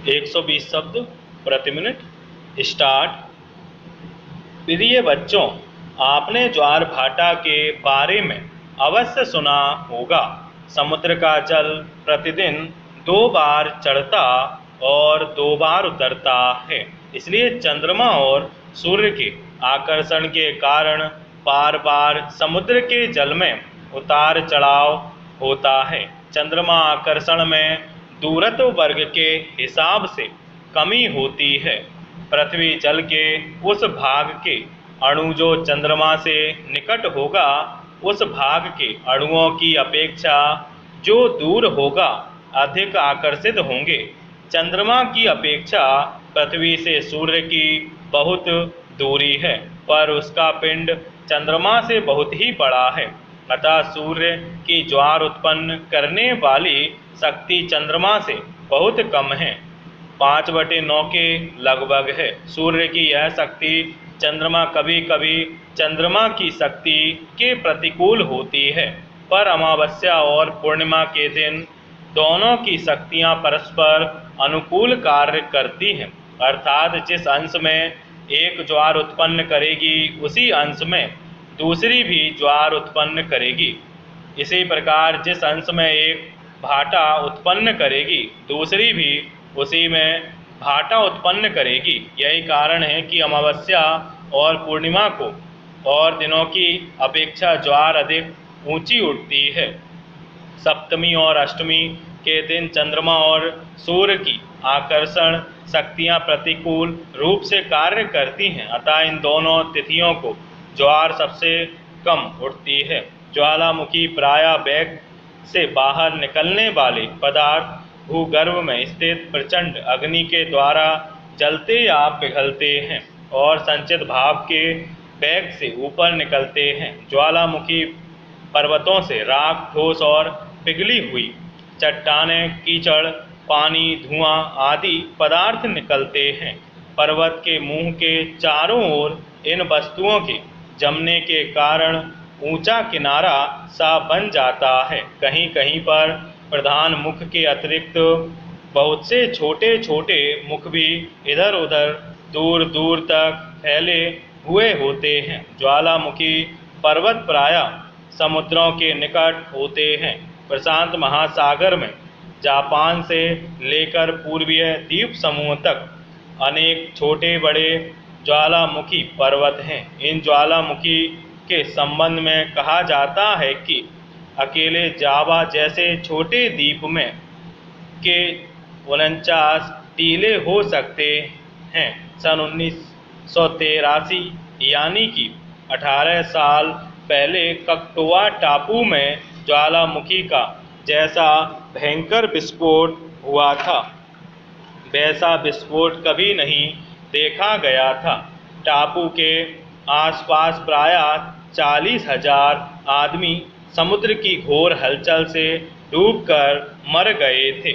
120 शब्द प्रति minute. Start. प्रिय बच्चों, आपने ज्वार भाटा के बारे में अवश्य सुना होगा। समुद्र का जल प्रतिदिन 2 बार चढ़ता और 2 बार उतरता है। इसलिए चंद्रमा और सूर्य के आकर्षण के कारण बार बार समुद्र के जल में उतार चढ़ाव होता है। चंद्रमा आकर्षण में दूरत्व वर्ग के हिसाब से कमी होती है। पृथ्वी जल के उस भाग के अणु जो चंद्रमा से निकट होगा, उस भाग के अणुओं की अपेक्षा जो दूर होगा अधिक आकर्षित होंगे। चंद्रमा की अपेक्षा पृथ्वी से सूर्य की बहुत दूरी है, पर उसका पिंड चंद्रमा से बहुत ही बड़ा है। अतः सूर्य की ज्वार उत्पन्न करने वाली शक्ति चंद्रमा से बहुत कम है, 5/9 के लगभग है। सूर्य की यह शक्ति चंद्रमा कभी कभी चंद्रमा की शक्ति के प्रतिकूल होती है, पर अमावस्या और पूर्णिमा के दिन दोनों की शक्तियां परस्पर अनुकूल कार्य करती हैं। अर्थात जिस अंश में एक ज्वार उत्पन्न करेगी, उसी अंश में दूसरी भी ज्वार उत्पन्न करेगी। इसी प्रकार जिस अंश में एक भाटा उत्पन्न करेगी, दूसरी भी उसी में भाटा उत्पन्न करेगी। यही कारण है कि अमावस्या और पूर्णिमा को और दिनों की अपेक्षा ज्वार अधिक ऊंची उठती है। सप्तमी और अष्टमी के दिन चंद्रमा और सूर्य की आकर्षण शक्तियां प्रतिकूल रूप से कार्य करती हैं, अतः इन दोनों तिथियों को ज्वार सबसे कम उठती है। ज्वालामुखी प्रायः बैग से बाहर निकलने वाले पदार्थ भूगर्भ में स्थित प्रचंड अग्नि के द्वारा जलते या पिघलते हैं और संचित भाप के बैग से ऊपर निकलते हैं। ज्वालामुखी पर्वतों से राख, ठोस और पिघली हुई चट्टानें, कीचड़, पानी, धुआं आदि पदार्थ निकलते हैं। पर्वत के मुंह के चारों ओर इन वस्तुओं के जमने के कारण ऊंचा किनारा सा बन जाता है। कहीं कहीं पर प्रधान मुख के अतिरिक्त बहुत से छोटे छोटे मुख भी इधर उधर दूर दूर तक फैले हुए होते हैं। ज्वालामुखी पर्वत प्रायः समुद्रों के निकट होते हैं। प्रशांत महासागर में जापान से लेकर पूर्वीय द्वीप समूह तक अनेक छोटे बड़े ज्वालामुखी पर्वत हैं। इन ज्वालामुखी के संबंध में कहा जाता है कि अकेले जावा जैसे छोटे द्वीप में के 49 टीले हो सकते हैं। सन 1983 यानी कि 18 साल पहले ककटोआ टापू में ज्वालामुखी का जैसा भयंकर विस्फोट हुआ था, वैसा विस्फोट कभी नहीं देखा गया था। टापू के आसपास प्रायः 40,000 आदमी समुद्र की घोर हलचल से डूबकर मर गए थे।